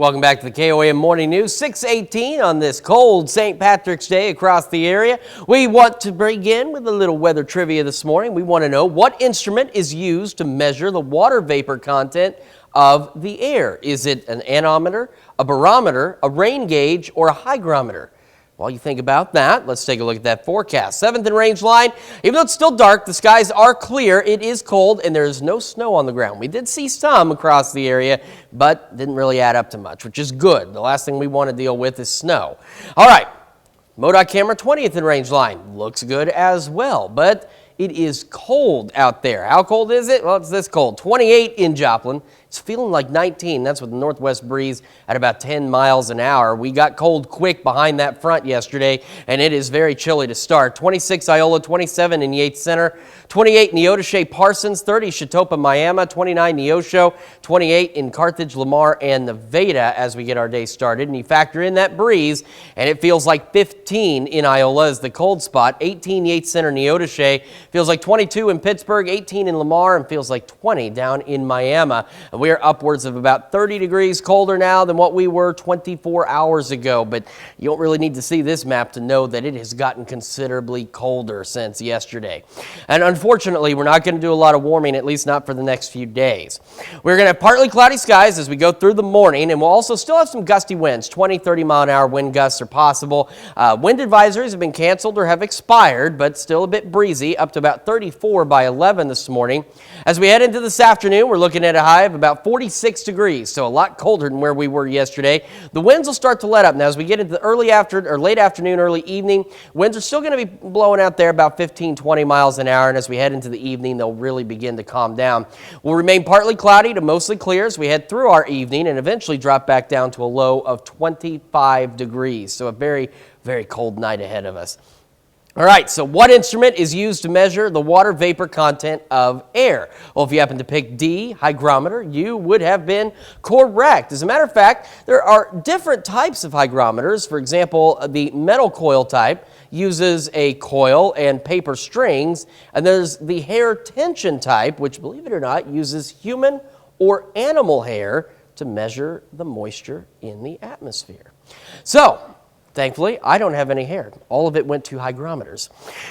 Welcome back to the KOAM Morning News, 6:18 on this cold St. Patrick's Day across the area. We want to begin with a little weather trivia this morning. We want to know what instrument is used to measure the water vapor content of the air. Is it an anemometer, a barometer, a rain gauge, or a hygrometer? While you think about that, let's take a look at that forecast. 7th and Range line, even though it's still dark, the skies are clear, it is cold, and there is no snow on the ground. We did see some across the area, but didn't really add up to much, which is good. The last thing we want to deal with is snow. All right, MoDOT camera 20th and Range line looks good as well, but it is cold out there. How cold is it? Well, it's this cold. 28 in Joplin. It's feeling like 19. That's with the northwest breeze at about 10 miles an hour. We got cold quick behind that front yesterday, and it is very chilly to start. 26 Iola, 27 in Yates Center, 28 Neodesha Parsons, 30 Chetopa Miami, 29 Neosho, 28 in Carthage, Lamar, and Nevada as we get our day started. And you factor in that breeze, and it feels like 15 in Iola is the cold spot. 18 Yates Center, Neodesha. Feels like 22 in Pittsburgh, 18 in Lamar, and feels like 20 down in Miami. We are upwards of about 30 degrees colder now than what we were 24 hours ago, but you don't really need to see this map to know that it has gotten considerably colder since yesterday. And unfortunately, we're not going to do a lot of warming, at least not for the next few days. We're going to have partly cloudy skies as we go through the morning, and we'll also still have some gusty winds. 20, 30 mile an hour wind gusts are possible. Wind advisories have been canceled or have expired, but still a bit breezy, up to about 34 by 11 this morning. As we head into this afternoon, we're looking at a high of about 46 degrees, so a lot colder than where we were yesterday. The winds will start to let up. Now, as we get into the late afternoon, early evening, winds are still going to be blowing out there about 15, 20 miles an hour, and as we head into the evening, they'll really begin to calm down. We'll remain partly cloudy to mostly clear as we head through our evening and eventually drop back down to a low of 25 degrees, so a very, very cold night ahead of us. All right, so what instrument is used to measure the water vapor content of air? Well, if you happen to pick D, hygrometer, you would have been correct. As a matter of fact, there are different types of hygrometers. For example, the metal coil type uses a coil and paper strings, and there's the hair tension type, which, believe it or not, uses human or animal hair to measure the moisture in the atmosphere. So, thankfully, I don't have any hair. All of it went to hygrometers.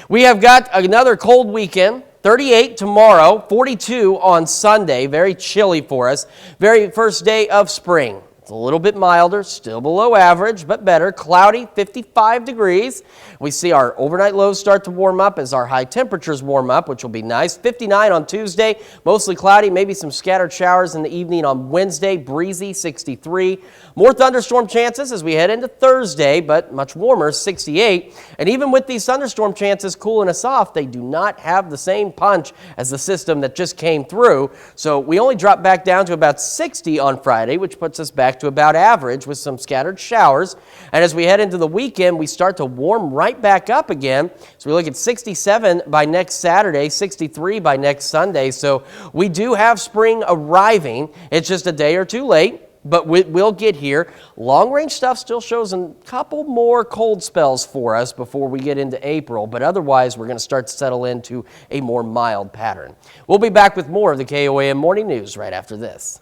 We have got another cold weekend. 38 tomorrow, 42 on Sunday. Very chilly for us. Very first day of spring. It's a little bit milder, still below average, but better. Cloudy, 55 degrees. We see our overnight lows start to warm up as our high temperatures warm up, which will be nice. 59 on Tuesday, mostly cloudy, maybe some scattered showers in the evening on Wednesday, breezy, 63. More thunderstorm chances as we head into Thursday, but much warmer, 68. And even with these thunderstorm chances cooling us off, they do not have the same punch as the system that just came through. So we only drop back down to about 60 on Friday, which puts us back to about average with some scattered showers. And as we head into the weekend, we start to warm right back up again. So we look at 67 by next Saturday, 63 by next Sunday. So we do have spring arriving. It's just a day or two late, but we'll get here. Long-range stuff still shows a couple more cold spells for us before we get into April, but otherwise we're going to start to settle into a more mild pattern. We'll be back with more of the KOAM Morning News right after this.